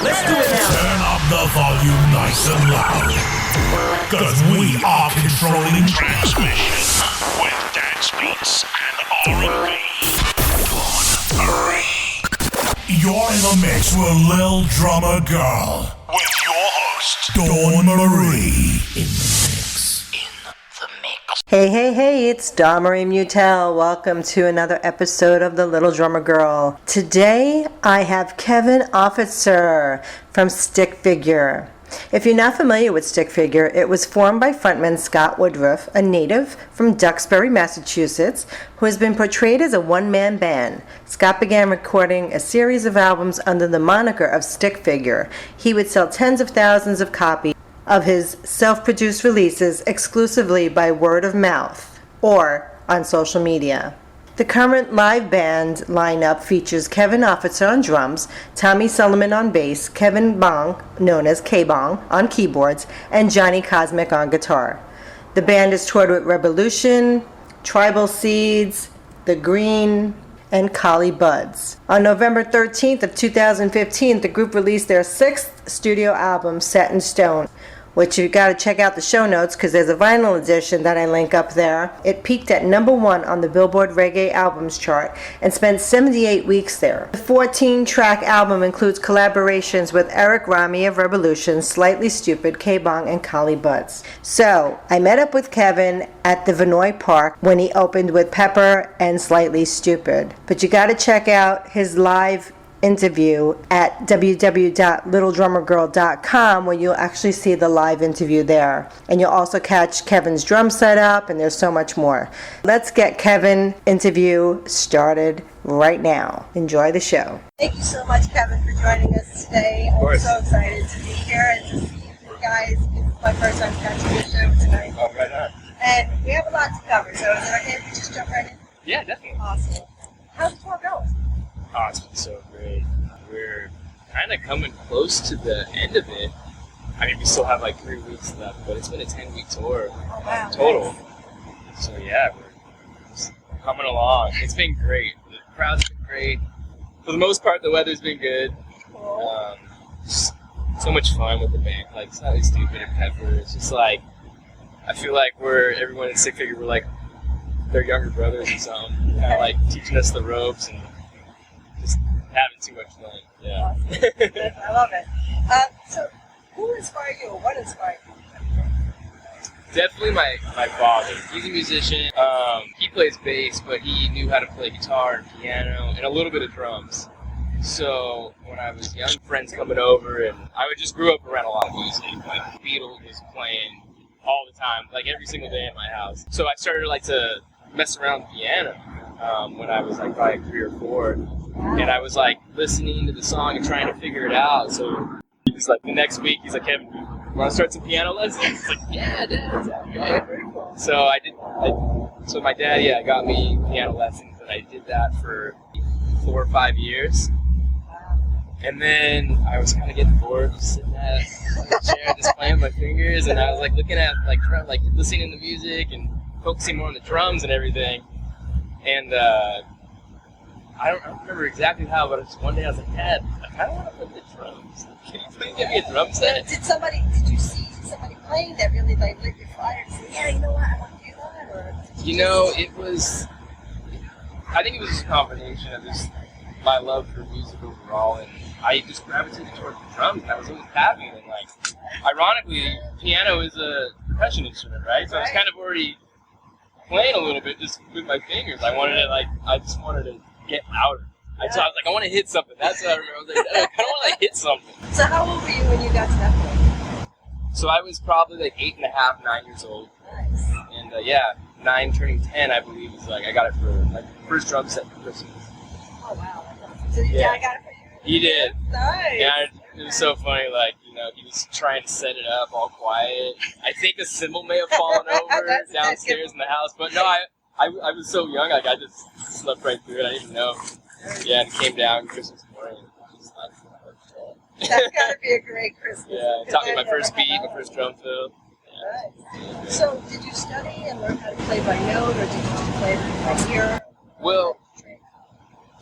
Let's do it now. Turn up the volume nice and loud. Cause we are controlling transmission with dance beats and R&B. You're in the mix with Lil Drummer Girl. With your host, Dawn Marie. In the mix. Hey, it's Dawn Marie Mutell. Welcome to another episode of The Little Drummer Girl. Today, I have Kevin Offitzer from Stick Figure. If you're not familiar with Stick Figure, it was formed by frontman Scott Woodruff, a native from Duxbury, Massachusetts, who has been portrayed as a one-man band. Scott began recording a series of albums under the moniker of Stick Figure. He would sell tens of thousands of copies of his self-produced releases exclusively by word of mouth or on social media. The current live band lineup features Kevin Offitzer on drums, Tommy Sullivan on bass, Kevin Bong, known as K-Bong, on keyboards, and Johnny Cosmic on guitar. The band has toured with Revolution, Tribal Seeds, The Green, and Collie Buds. On November 13th of 2015, the group released their sixth studio album, Set in Stone, which you gotta check out the show notes because there's a vinyl edition that I link up there. It peaked at number 1 on the Billboard Reggae Albums chart and spent 78 weeks there. The 14-track album includes collaborations with Eric Rami of Revolution, Slightly Stupid, K-Bong, and Collie Buds. So, I met up with Kevin at the Vinoy Park when he opened with Pepper and Slightly Stupid. But you gotta check out his live interview at www.littledrummergirl.com where you'll actually see the live interview there. And you'll also catch Kevin's drum setup, and there's so much more. Let's get Kevin interview started right now. Enjoy the show. Thank you so much, Kevin, for joining us today. I'm so excited to be here and to see you guys. It's my first time catching your show tonight. Oh, right on. And we have a lot to cover, so is it okay if we just jump right in? Yeah, definitely. Awesome. How's the tour going? Oh, it's been so great. We're kind of coming close to the end of it. I mean, we still have like 3 weeks left, but it's been a 10-week tour total. Nice. So yeah, we're just coming along. It's been great. The crowd's been great. For the most part, the weather's been good. Cool. Just so much fun with the band. Like, Slightly Stupid and Pepper. It's just like, I feel like everyone in Stick Figure, we're like their younger brothers or something. Kind of like teaching us the ropes and just having too much fun. Yeah. Awesome. I love it. So, who inspired you, or what inspired you? Definitely my father. He's a musician. He plays bass, but he knew how to play guitar and piano and a little bit of drums. So when I was young, friends coming over, and I just grew up around a lot of music. Like Beatles was playing all the time, like every single day in my house. So I started to mess around with piano when I was like probably 3 or 4. And I was like listening to the song and trying to figure it out. So he was like, the next week, he's like, Kevin, you want to start some piano lessons? It's like, yeah, Dad. Okay. So I did. So my dad, got me piano lessons, and I did that for 4 or 5 years. And then I was kind of getting bored, just sitting at the chair, just playing my fingers, and I was like looking at like listening to music and focusing more on the drums and everything. And I don't remember exactly how, but just one day I was like, Dad, I kind of want to play the drums. Can you please give me a drum set? Did you see somebody playing that really like lit your fire and say, yeah, you know what, I want to do that? Or I think it was just a combination of just my love for music overall, and I just gravitated towards the drums, and I was always happy. And like, ironically, piano is a percussion instrument, right? So I was kind of already playing a little bit just with my fingers. I just wanted to get louder. So I was like, I want to hit something. That's what I remember. I was like, I kind of want to hit something. So how old were you when you got to that point? So I was probably like 8.5, 9 years old. Nice. And 9 turning 10, I believe, was like, I got it for my first drum set for Christmas. Oh, wow. So your dad got it for you? He did. Nice. Yeah, it was so funny, like, he was trying to set it up all quiet. I think the cymbal may have fallen over downstairs in the house, but no, I was so young, like, I just slept right through it. I didn't even know. Yeah, and it came down Christmas morning. That's got to be a great Christmas. Yeah, it taught me my first beat, my first drum fill. Nice. So, did you study and learn how to play by note, or did you just play by ear? Well,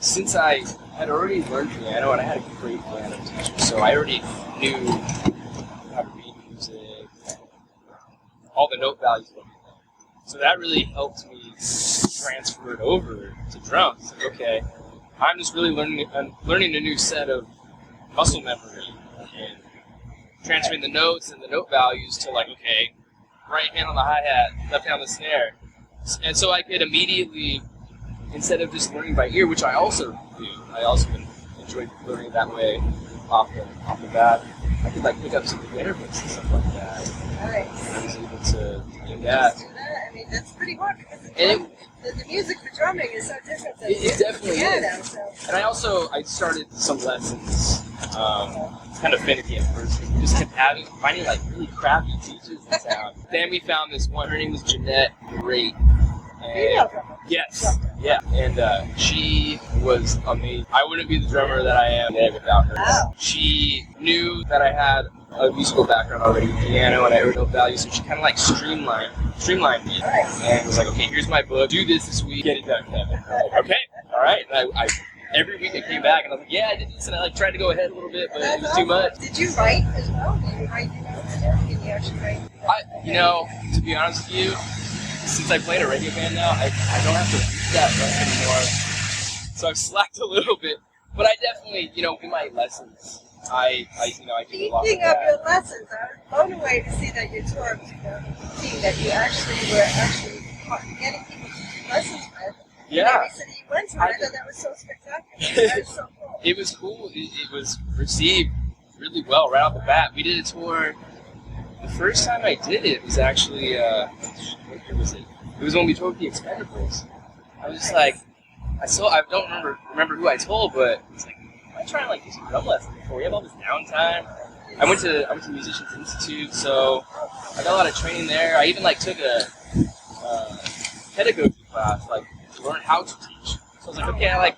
since I had already learned piano and I had a great piano teacher, so I already knew how to read music, all the note values and everything. So that really helped me transfer it over to drums. Like, okay, I'm just really learning a new set of muscle memory and transferring the notes and the note values to like, okay, right hand on the hi-hat, left hand on the snare. And so I could immediately, instead of just learning by ear, which I also do, I also enjoy learning that way off the bat, I could like pick up some beginner books and stuff like that. Nice. I was able to do that. I mean, that's pretty hard because the music for drumming is so different than It definitely piano. is. So. And I started some lessons, kind of finicky at first. We just kept finding like really crappy teachers in town. Then we found this one. Her name was Jeanette. Great. And, yes. Yeah. And she was amazing. I wouldn't be the drummer that I am without her. Wow. She knew that I had a musical background already with piano and I heard note values, so she kind of like streamlined me and was like, okay, here's my book, do this week, get it done, Kevin. I'm like, okay, all right. And I every week I came back and I was like, yeah, I did this, and I like tried to go ahead a little bit, but it was too much. Did you write as well? Did you write your notes? Can you actually write? To be honest with you, since I play in a radio band now, I don't have to read that much anymore. So I've slacked a little bit, but I definitely, in my lessons, I do a lot of Speaking of your lessons, I was blown away to see that you toured, seeing that you were getting people to do lessons with. Yeah. Every city you went to, I thought that was so spectacular. That was so cool. It was cool. It was received really well right off the bat. We did a tour. The first time I did it was actually, what year was it? It was when we toured the Expendables. I was just like, I don't remember who I told, but it's like, I try and do some drum lessons before we have all this downtime. I went to Musicians Institute, so I got a lot of training there. I even took a pedagogy class, to learn how to teach. So I was like, okay, I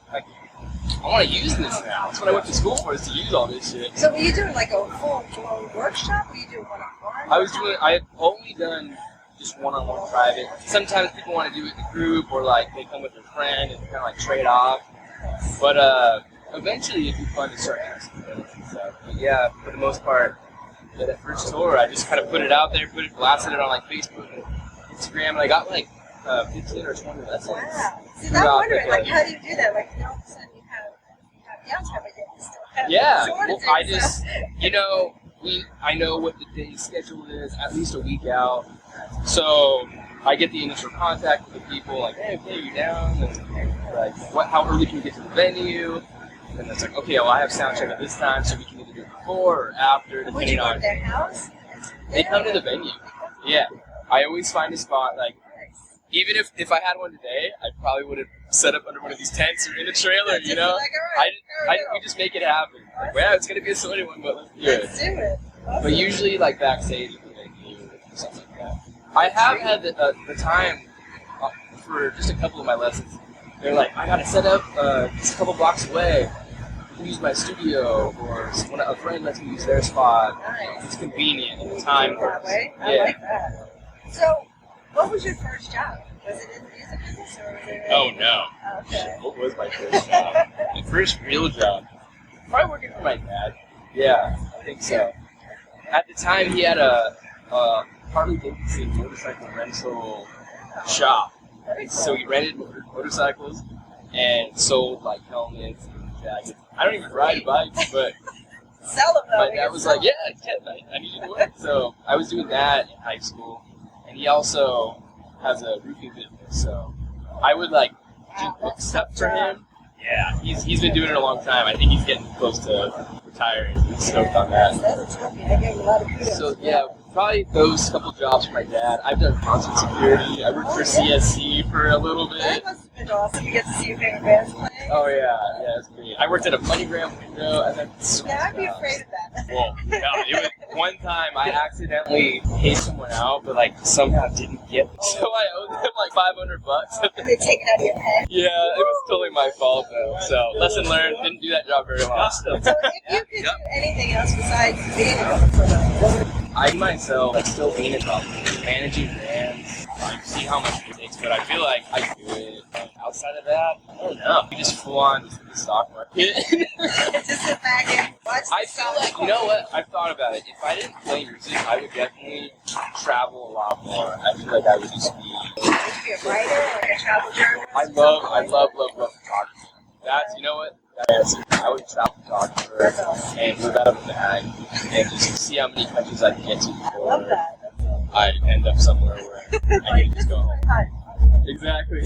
want to use this now. That's what I went to school for, is to use all this shit. So were you doing a full-blown workshop? Were you doing one-on-one? I've only done just one-on-one private. Sometimes people want to do it in a group, or they come with their friend and kind of trade off. But eventually it'd be fun to start doing some things and stuff. But yeah, for the most part, that first tour, I just kind of put it out there, blasted it on Facebook and Instagram, and I got 15 or 20 lessons. Wow. See, I'm wondering, how do you do that? All of a sudden you have downtime, but you still have well, I just, I know what the day schedule is, at least a week out. So I get the initial contact with the people, hey, okay, you down? And how early can you get to the venue? And it's okay, well, I have sound check at this time, so we can either do it before or after, depending on. Would you go to their house? They come to the venue. Yeah. I always find a spot, even if I had one today, I probably would have set up under one of these tents or in a trailer, we just make it happen. Wow, it's going to be a sweaty one, but let's do it. Let's do it. Awesome. But usually, backstage at the venue or something like that. I have had the time for just a couple of my lessons. They're I got to set up just a couple blocks away. You can use my studio, or a friend lets me use their spot. Nice. It's convenient and the time works. I like that. So, what was your first job? Was it in the music business, or was it? Oh no. Okay. What was my first job? My first real job? Probably working for my dad. Yeah, I think so. At the time, he had a Harley Davidson motorcycle rental shop. So he rented motorcycles and sold helmets and jackets. I don't even ride bikes, but Sell them, though. my dad was like, yeah, I need you to work. So I was doing that in high school. And he also has a roofing business, so I would do book stuff for him. Yeah, he's been doing it a long time. I think he's getting close to retiring. He's stoked on that. That's a trophy. I gave him a lot of kudos. So yeah, probably those couple jobs for my dad. I've done concert security. I worked for CSC for a little bit. That must have been awesome. You get to see your favorite bands play. Oh yeah, it's great. I worked at a MoneyGram window, and then I'd be afraid of that. Well, no, it was one time I accidentally paid someone out, but somehow didn't get it. So I owed them $500. They take it out of your pay. Yeah, it was totally my fault though. So lesson learned. Didn't do that job very long. So if you could do anything else besides being a drummer, I myself still being a drummer, managing bands, see how much it takes, but I feel like I do it. Outside of that, I don't know. You just full on the stock market. Just sit back and watch the I feel like, you know what? I've thought about it. If I didn't play music, I would definitely travel a lot more. I feel like I would just be... Would you be a writer or like a travel journalist? I love photography. That's, you know what? That answer. I would travel photographer and live out of a bag and just see how many countries I can get to before Love that. I end up somewhere where I can just go home. Exactly.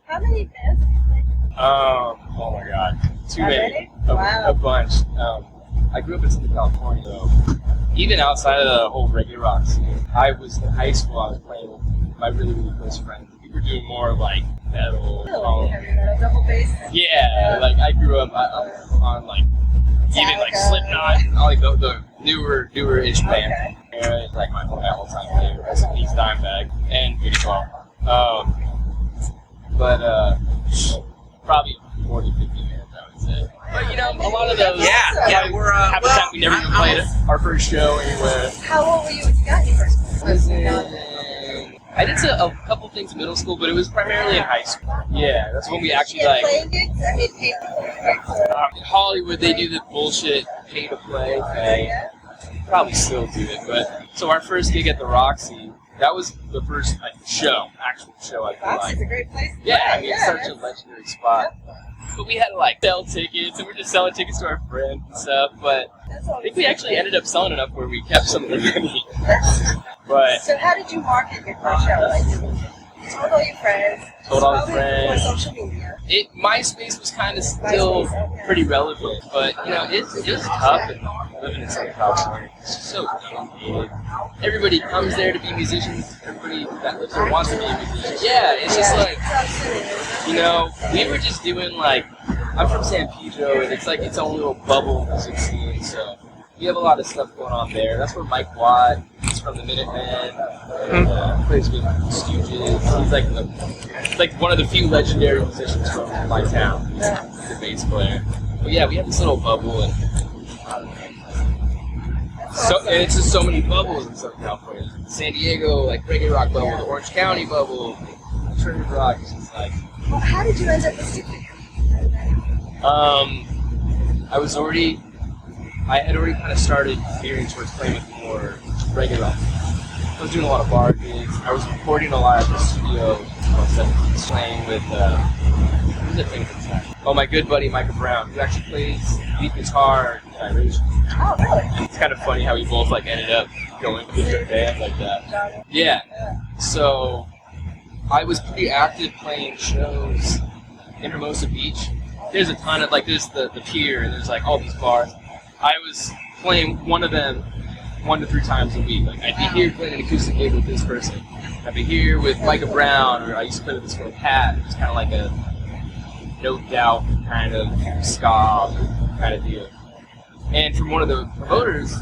How many bands have you played? Oh my god. Too many. Wow. A bunch. I grew up in Southern California, so even outside of the whole reggae rock scene, I was in high school, I was playing with my really, really close friends. We were doing more of like metal. Double bass? Yeah, like I grew up on like even like Slipknot, all like the newer-ish band. Okay. It's like my whole time favorite. Rest in peace, Dimebag and Beauty Claw. But probably 40, 50 minutes, I would say. But you know, a lot of those. Yeah, we're half the time we never even played our first show anywhere. How old were you when you got your first place? I did a couple things in middle school, but it was primarily in high school. Yeah, that's when we actually Yeah, like. playing gigs? I mean, paid to play. In Hollywood, they do the bullshit pay to play thing. Probably still do it, but so our first gig at the Roxy, that was the first actual show I feel Roxy's like. a great place. to Yeah, play. I mean, it's such a legendary spot. But we had to like sell tickets, and we're just selling tickets to our friends and stuff. But I think we actually ended up selling enough where we kept some of the money. But So how did you market your first show? Like, you told all your friends. Told all the Probably friends. before social media. MySpace was kind of still pretty relevant, but you know, it was tough living in Southern California. It's just so complicated. Everybody comes there to be musicians. Everybody that lives there wants to be a musician. Yeah, it's just like, you know, we were just doing like, I'm from San Pedro, and it's like its own little bubble music scene, so we have a lot of stuff going on there. That's where Mike Watt is from the Minutemen, and plays with Stooges. He's like one of the few legendary musicians from my town. He's a bass player. But yeah, we have this little bubble, and it's just so many bubbles in Southern California. San Diego, like reggae rock bubble, the Orange County bubble, alternative rock. It's just like. Well, how did you end up with Stick Figure? I had already kind of started veering towards playing with more reggae rock. I was doing a lot of bar gigs. I was recording a lot at the studio. I was playing with, who's that thing that's that? Oh, my good buddy Michael Brown, who actually plays lead guitar and vibration. Oh, really? It's kind of funny how we both like ended up going to different bands like that. Yeah. So I was pretty active playing shows in Hermosa Beach. There's a ton of, like, there's the pier, and there's, like, all these bars. I was playing one of them 1 to 3 times a week. Like, I'd be here playing an acoustic gig with this person. I'd be here with Micah Brown, or I used to play with this girl, Pat. It was kind of like a no doubt kind of ska kind of deal. And from one of the promoters,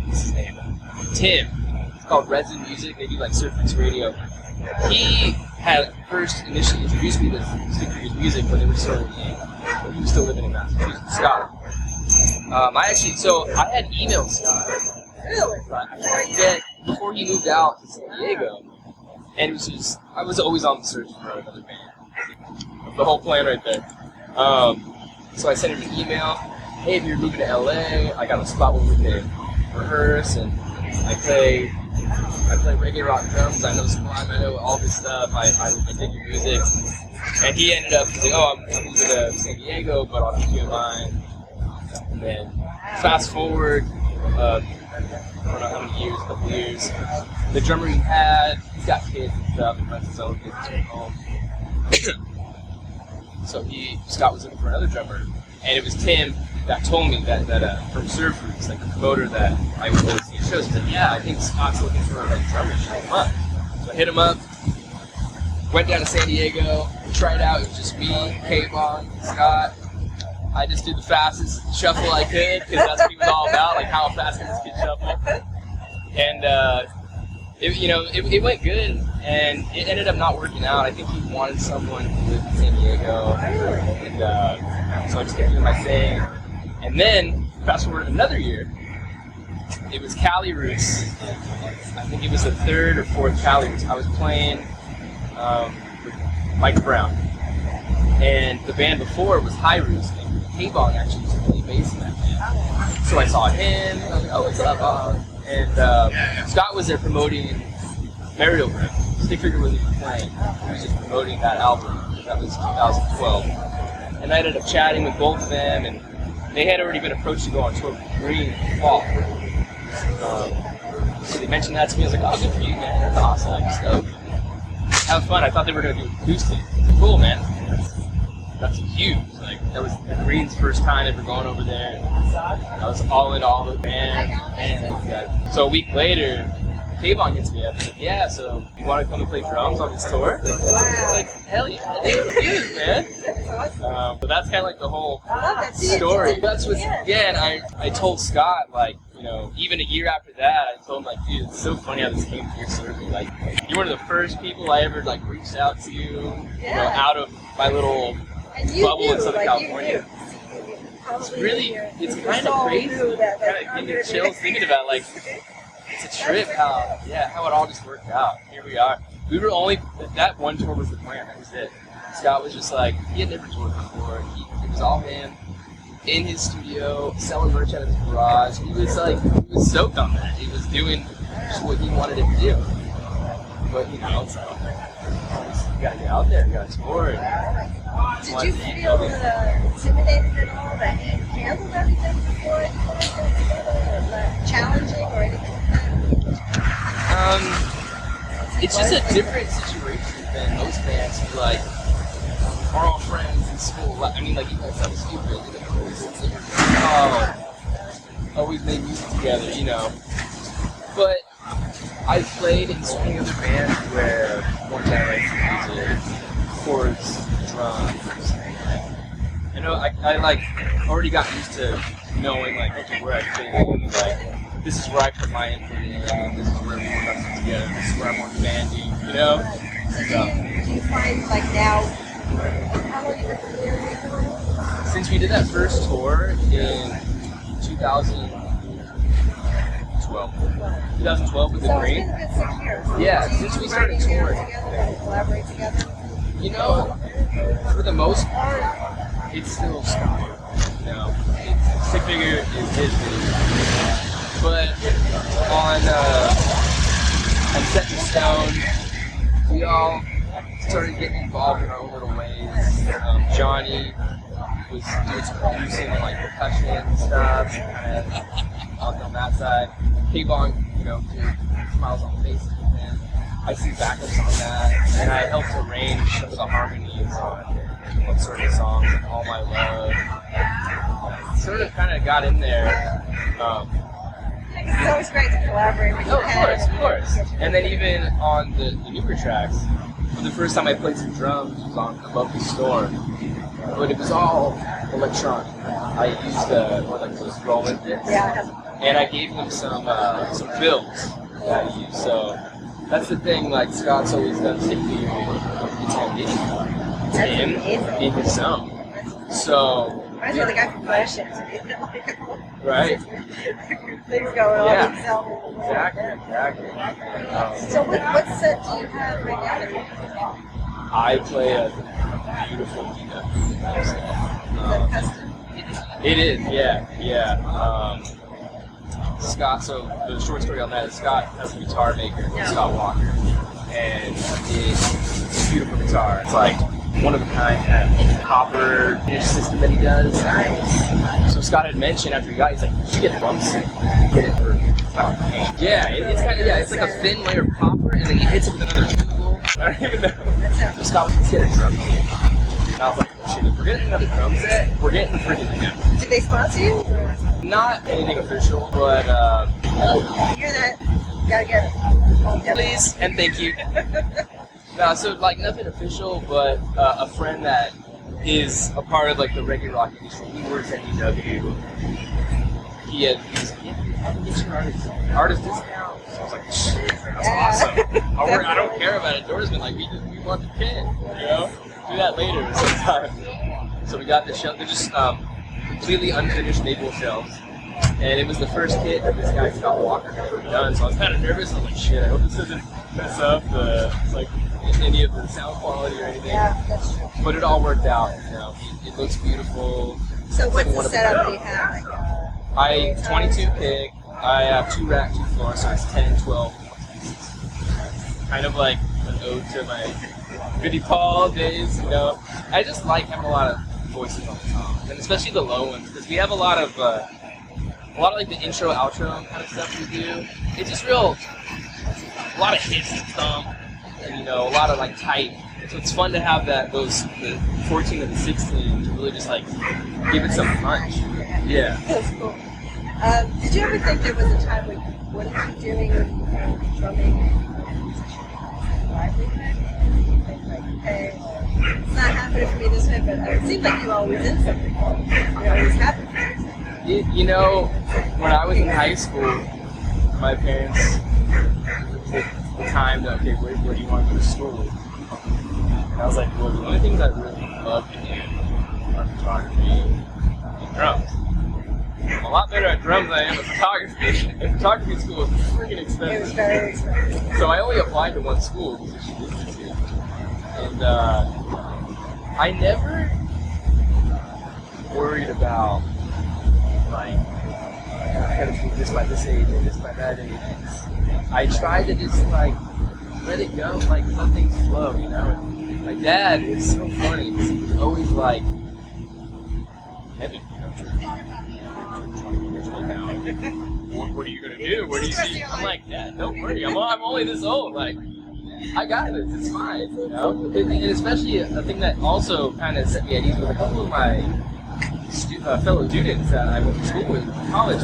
what's his name? Tim. It's called Resin Music. They do, like, Surfix Radio. He had first initially introduced me to Stick Figure's music when they were still when he was still living in Massachusetts, Scott. I had emailed Scott. Really? Before he moved out to San Diego, and it was just, I was always on the search for another band. The whole plan right there. So I sent him an email. Hey, if you're moving to LA, I got a spot where we can rehearse, and I play reggae rock drums. I know Sublime. I know all this stuff. I dig your music. And he ended up saying, "Oh, I'm moving to San Diego, but I'll keep you in mind." And then fast forward, I don't know how many years, a couple years. The drummer he had, he's got kids and stuff, and runs his own business from home. So Scott was looking for another drummer, and it was Tim that told me that from Surf Roots, like the promoter that I would go see shows, he said, "Yeah, I think Scott's looking for a drummer. Hit him up." So I hit him up, went down to San Diego, tried out. It was just me, K-Bon, Scott. I just did the fastest shuffle I could, because that's what he was all about, like how fast can this kid shuffle. And it went good, and it ended up not working out. I think he wanted someone who lived in San Diego, and so I just kept doing my thing. And then, fast forward another year, it was Cali Roots. I think it was the 3rd or 4th Cali Roots. I was playing with Mike Brown. And the band before was High Roost, and K-Bong actually used to play bass in that band. So I saw him, and I was like, oh, what's up? And Scott was there promoting Burial Ground. Stick Figure wasn't even playing. He was just promoting that album. That was 2012. And I ended up chatting with both of them, and they had already been approached to go on tour with Green in the fall. So they mentioned that to me. I was like, oh, good for you, man. That's awesome. I'm stoked. Have fun. I thought they were going to do acoustic. Cool, man. That's huge. Like, that was Green's first time ever going over there. I was all in all the band. And so a week later, K-Bong hits me up. He's like, yeah, so you want to come and play drums on this tour? I was like, hell yeah, dude, man. But that's kind of like the whole story. That's what, and I told Scott, like, you know, even a year after that, I told him, like, dude, it's so funny how this came to your circle. Like, you're one of the first people I ever, like, reached out to, you know, out of my little bubble in Southern California. It's really, it's kind of crazy. Kind of getting chills thinking about, like, it's a trip how it all just worked out. Here we are. We were only, that one tour was the plan. That was it. Scott was just like, he had never toured before. It was all him in his studio, selling merch out of his garage. He was stoked on that. He was doing just what he wanted to do. But, you know, it's like, you gotta get out there, you gotta tour. Did you feel intimidated at all that he handled everything before it came together, or challenging or anything like that? It's just a different situation than most bands who, like, are all friends in school. I mean, like, you guys have a studio always made music together, you know. But I've played in so many other bands where one guy writes music, chords, drums. I know I like already got used to knowing, like, okay, where I fit in, like, this is where I put my input in, this is where we work on together, this is where I'm more demanding, you know? So do you find, like, now, how long have you been here? Since we did that first tour in 2012 with the Green. So it's been a good 6 years. Yeah, do you since we started write touring. together and collaborate together? You know, for the most part, it's still Scott. You know, Stick Figure is his baby. But on Set in Stone, we all started getting involved in our own little ways. Johnny was doing some producing and, like, percussion and stuff, on that side. K-Bong, you know, did Smiles on Faces with him. I see backups on that, and I helped arrange some of the harmonies on one sort of songs, like All My Love. Sort of kind of got in there. It's always great to collaborate with you. Of course. And then even on the newer tracks, for the first time I played some drums was on Above the Storm. But it was all electronic. I used more like those Roman bits. And I gave them some fills that I used. So that's the thing, like, Scott's always done Stick Figure. It's all him in his zone. So I feel like I can flash it. right. Things going on himself. Exactly. So what set do you have right now? I play a beautiful Vita. Is that custom? It is, yeah. Scott, so the short story on that is Scott has a guitar maker, Scott Walker, and it's a beautiful guitar. It's like one of a kind copper finish system that he does. So Scott had mentioned after he got, he's like, you should get a drum set. Get it for $1,000. Yeah, it's kind of, it's like a thin layer of copper, and then he hits it with another tool. I don't even know. So Scott was like, get a drum set. And I was like, shit, if we're getting another drum set, we're getting freaking together. Did they sponsor you? Not anything official, but Hear that? You gotta get it. please and thank you. No, so like nothing official, but a friend that is a part of like the reggae rock industry. He works at EW. He was like, yeah, I can get you an artist discount. So I was like, shit, that's awesome. I don't care about endorsement. Like we want the pin, you know. Do that later sometime. So we got the shelf. They're just completely unfinished maple shelves. And it was the first kit that this guy, Scott Walker, had ever done. So I was kind of nervous. I was like, shit, I hope this doesn't mess up the any of the sound quality or anything. Yeah, that's true. But it all worked out. It looks beautiful. So what's the Wonderful. setup do you have? Like, 22 pick. I have 2 rack, 2 floor, so it's 10, 12. Kind of like an ode to my Vinnie Paul days, I just like having a lot of voices on the top, and especially the low ones, because we have a lot of like the intro, outro kind of stuff we do. It's just a lot of hits and thump, and a lot of like tight. So it's fun to have the 14 and the 16 to really just like give it some punch. Yeah. That's cool. Did you ever think there was a time when you wouldn't be doing drumming livelihood? You think like, hey, it's not happening for me this way, but it seemed like you always in something. You always happy. When I was in high school, my parents took the time to, okay, where do you want to go to school? And I was like, well, the only things I really love to do are photography and drums. I'm a lot better at drums than I am at photography. And photography school is freaking expensive. It was very expensive. So I only applied to one school because she did this here. And I never worried about, like, I gotta do this by this age or this by that age. I tried to just, like, let it go, like, let things flow, And my dad is so funny because he's always like, Kevin, what are you gonna do? What do you see? I'm like, Dad, don't worry. I'm only this old. Like, I got this. It's fine. And especially a thing that also kind of set me at ease with a couple of my fellow students that I went to school with in college.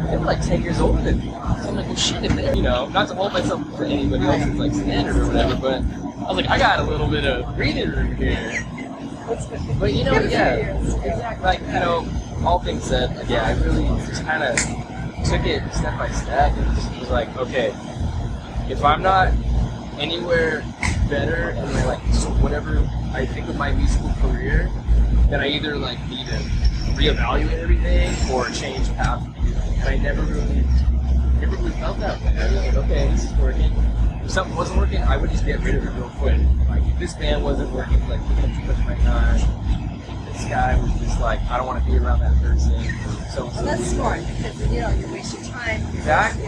They were like 10 years older than me. So I'm like, well, shit, if they're, not to hold myself to anybody else's like standard or whatever, but I was like, I got a little bit of breathing room here. But yeah, exactly. Like, all things said, like, yeah, I really just kind of took it step by step and just was like, okay, if I'm not anywhere better in my, like, whatever I think of my musical career, then I either, like, need to reevaluate everything or change path. And I never really felt that way. I was like, okay, this is working. If something wasn't working, I would just get rid of it real quick. Like, if this band wasn't working, like, taking too much of my time, this guy was just like, I don't want to be around that person. Well, that's smart because you waste your time. Exactly.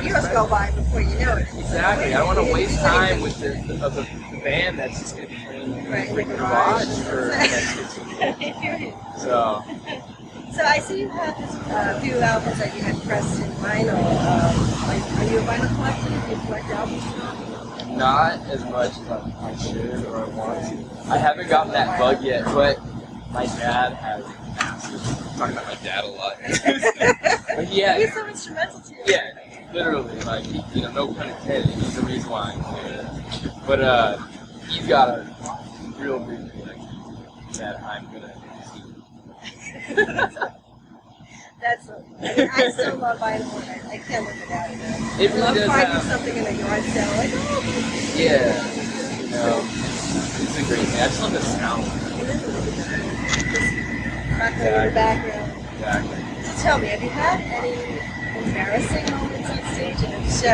Years go by before you know it. Exactly. I don't want to waste time with the band that's just going to be in the garage for the next 15 years. So I see you have a few albums that you had pressed in vinyl. Are you a vinyl collector? Do you collect albums? Not as much as I should or I want to. I haven't gotten that bug yet, but my dad has massive. I'm talking about my dad a lot. But yeah, he's so instrumental to you. Yeah, literally, like, no pun intended, he's the reason why I'm here. But he's got a real big collection that I'm gonna see. That's I still love vinyl. I can't live without it. It really I love does finding have, something in a yard sale. Like, oh, yeah, it's a great thing. I just love the sound. Crackling in the background. Exactly. So tell me, have you had any embarrassing moments on stage? And if so,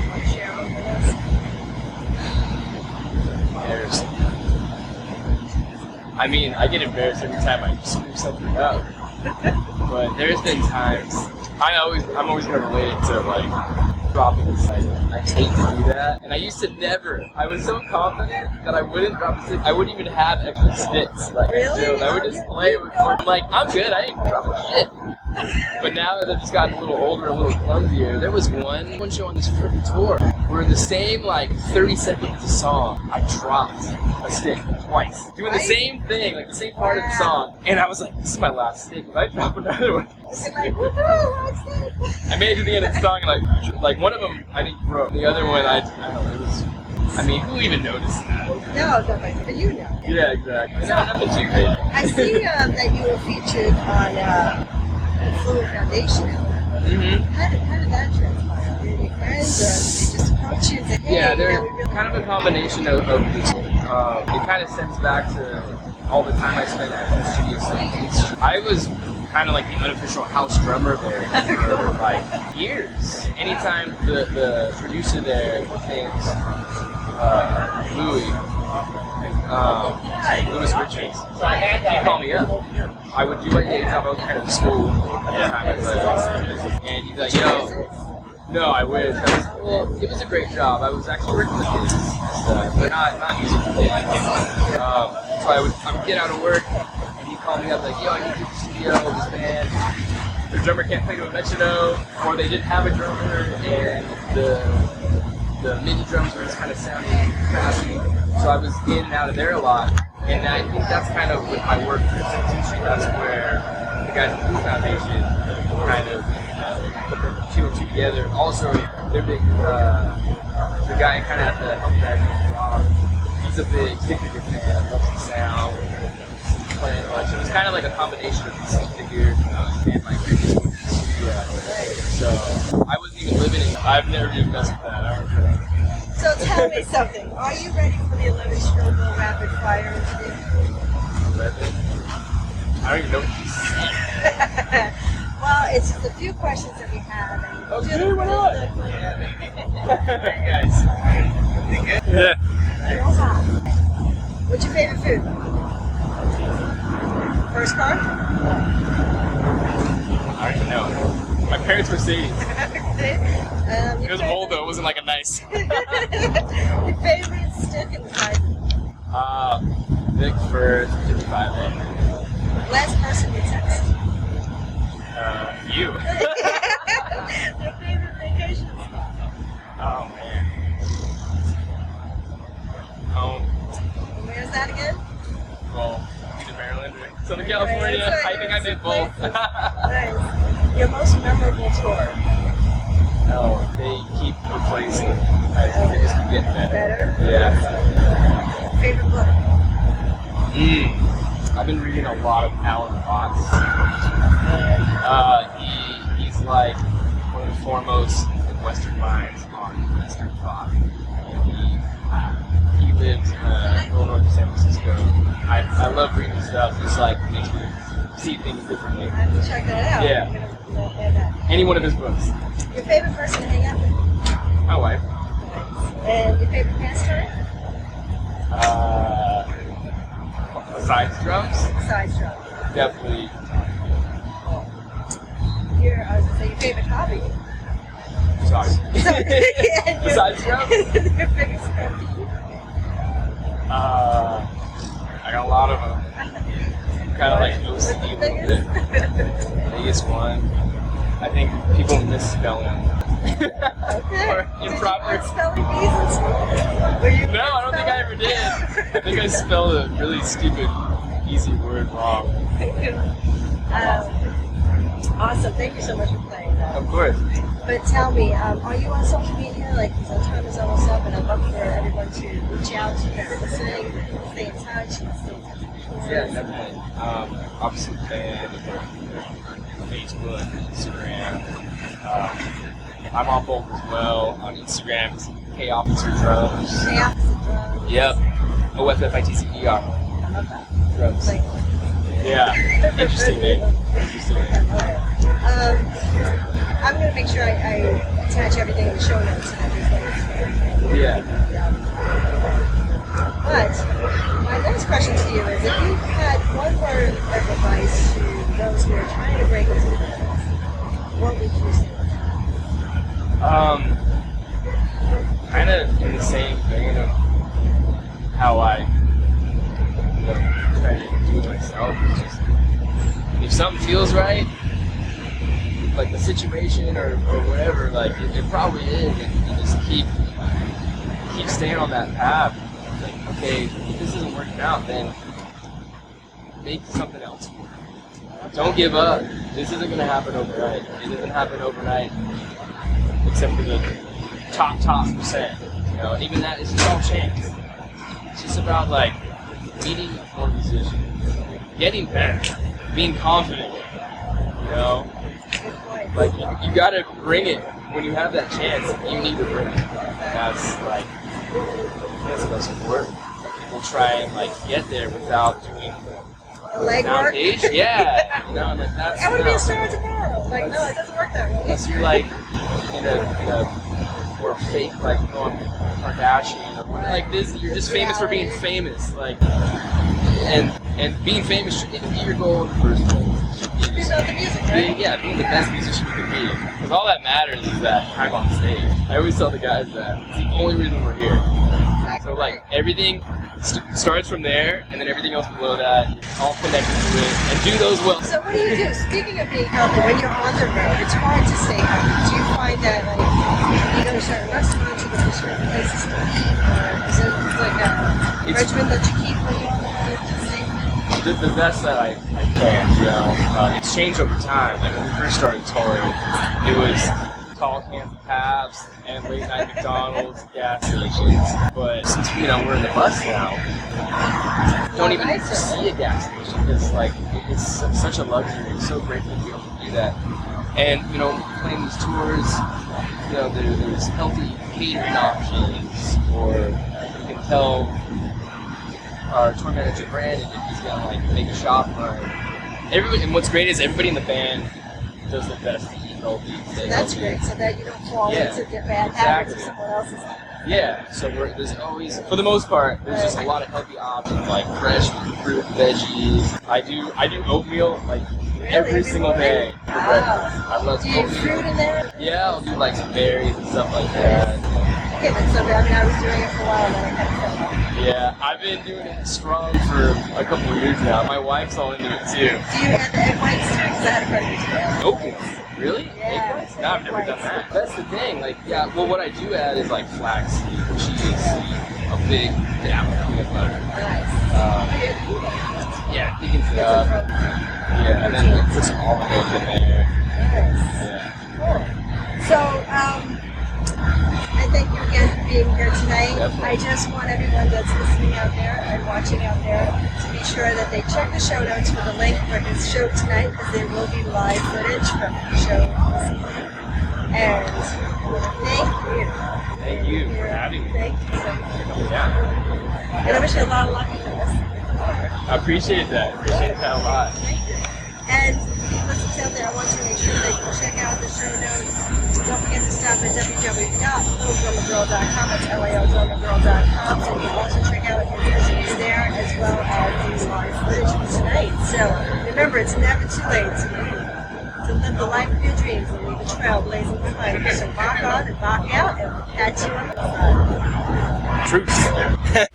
want to share them with us? Embarrassing. I mean, I get embarrassed every time I screw something up. But there's been times I'm always gonna relate it to like dropping a stick. I hate to do that, and I used to never. I was so confident that I wouldn't drop a stick. I wouldn't even have extra sticks. Like, really? I would just play with. I'm like, I'm good. I ain't dropping shit. But now that I've just gotten a little older, a little clumsier, there was one show on this freaking tour where in the same like 30 seconds of the song, I dropped a stick twice, doing the same thing, like the same part of the song, and I was like, this is my last stick. If I drop another one, like, woohoo, I made it to the end of the song, and like one of them I think broke, the other one I don't know, it was. I mean, who even noticed that? No, but you know. Yeah, exactly. No, nothing too crazy. I see that you were featured on the Fluid Foundation. Mm-hmm. How did that transpire? Were your friends, or did they just approach you and say, hey, Yeah, they're we really kind of a combination of this. It kind of stems back to all the time I spent at the studio. I was kind of like the unofficial house drummer there for like years. Anytime the producer there thinks Louis Richards, he'd call me up. I would do my day job. I was kind of in school at the time I played, and he'd be like, "Yo, no, I wish." Well, it was a great job. I was actually working with kids and stuff, but not music for kids. So I would get out of work, and he'd call me up like, "Yo, I need to do the studio with this band. The drummer can't play to a metronome, or they didn't have a drummer, and the MIDI drums were just kind of sounding crappy." So I was in and out of there a lot, and I think that's kind of with my work for institution. That's where the guys at the Blue Foundation kind of put the two and two together. Also, they're big. The guy kind of at the help desk, he's a big Stick Figure fan. Loves the sound, playing a bunch. It was kind of like a combination of Stick Figure and like previous studio. So I wasn't even living in. I've never even messed with that. I don't know. So tell me something. Are you ready for the 11 Strobel rapid fire interview? 11? I don't even know what you said. Well, it's just a few questions that we have. And Okay, why not? Guys. Yeah. What's your favorite food? First car? I don't even know. My parents' Mercedes. It was old though. It wasn't like a nice. Your favorite stick in the pipe? Vic for 55. Last person you text? You. Your favorite vacation spot? Oh man. Home. Where's that again? Well, either Maryland or Southern California. Right. I think I did both. Nice. Your most memorable tour? Oh, they keep replacing. I think they just keep getting better. Better? Yeah. Favorite book? I've been reading a lot of Alan Watts. He's like one of the foremost Western minds on Western thought. He lives in a little north of San Francisco. I love reading stuff. It's like makes me see things differently. I have to check that out. Yeah. I'm gonna play that. Any one of his books. Your favorite person to hang out with? My wife. And your favorite pastime? Besides drums, Besides drum. definitely. I was gonna say your favorite hobby. Sorry. And Besides drums, your biggest hobby. I got a lot of them. Kind of like OCD a little bit. Biggest one. I think people misspell them. Okay. Or improper. Spelling bees and stuff? Were you No, I don't think I ever did. I think I spelled a really stupid, easy word wrong. Awesome. Thank you so much for playing that. Of course. But tell me, are you on social media? Like, our time is almost up, and I'd love for everyone to reach out to you that are listening, stay in touch, stay in touch with you. Yeah, definitely. Obviously, fan, Facebook, Instagram. I'm on both as well. On Instagram, it's Offitzer Drums. Stay out to the drums. Yep. OFFITZER. I love that. Drums. Like, Yeah. Interesting name. Interesting name. I'm going to make sure I attach everything in the show notes and everything. Yeah. But my next question to you is, if you had one word of advice to those who are trying to break into the business, what would you say? Kind of in the same vein of how I try to do it myself. It's just, if something feels right, like the situation or whatever, like it probably is, and you just keep staying on that path. Like, okay, if this isn't working out, then make something else work. Don't give up. This isn't going to happen overnight. It doesn't happen overnight, except for the top percent. You know, and even that is just all chance. It's just about like meeting more musicians, getting better, being confident. You know, like you got to bring it when you have that chance. You need to bring it. That's the most important. People try and like get there without doing The leg on work. stage. Yeah, you know, and like that's. I want to be a star tomorrow. Like, no, it doesn't work that way. Unless you're like in a or fake like going Kardashian or like this, you're just famous for being famous. Like, and being famous shouldn't be your goal in the first place. It's about the music, right? Yeah, being the best musician you can be. Because all that matters is that time on stage. I always tell the guys that it's the only reason we're here. So like everything starts from there, and then everything else below that, it's all connected to it, and do those well. So what do you do? Speaking of being healthy, when you're on the road, it's hard to stay healthy. Do you find that like you go to certain restaurants, you go to certain places, or is it like a regimen that you keep when you're on the road to stay fit? The best that I can, you know, it's changed over time. Like when we first started touring, it was tall cans of Pabst and late night McDonald's, gas stations. But since we're in the bus now, don't even see a gas station because like it's such a luxury. It's so grateful to be able to do that. And playing these tours, there's healthy catering options, or you can tell our tour manager Brandon if he's gonna like make a shop run. Everybody, and what's great is everybody in the band does their best to eat healthy. That's great, so that you don't fall into the bad habits of someone else's. Yeah, so there's always, for the most part, there's just a lot of healthy options like fresh fruit, veggies. I do oatmeal like every single day for breakfast. I love Do you oatmeal. fruit in there? Yeah, I'll do like some berries and stuff like that. Okay, that's so good. I mean, I was doing it for a while, and then I kind of fell off. Yeah, I've been doing it strong for a couple of years now. My wife's all into it too. Do you add the egg whites to it? Because I had a friend who used to add Oatmeal? Really? Yeah. Egg whites? No, I've never done that. That's the thing. Like, yeah, well, what I do add is like flaxseed, cheese, a big dab of peanut butter. Nice. Yeah, thickens it up. Yeah, and then we put some almond milk in there. Nice. Yeah. Cool. So, I thank you again for being here tonight. Definitely. I just want everyone that's listening out there and watching out there to be sure that they check the show notes for the link for his show tonight, because there will be live footage from the show this evening. And thank you. Thank you for having me. Thank you so much. Yeah. And I wish you a lot of luck with this. I appreciate that. Appreciate that a lot. And listeners out there, I want you to make sure that you check out the show notes. Don't forget to stop at www.littledrummergirl.com. That's LALdrummergirl.com. So you can also check out your music there, as well as the live footage from tonight. So remember, it's never too late to live the life of your dreams and leave a trail blazing behind you. So rock on and rock out, and we'll catch you on the side. Truth.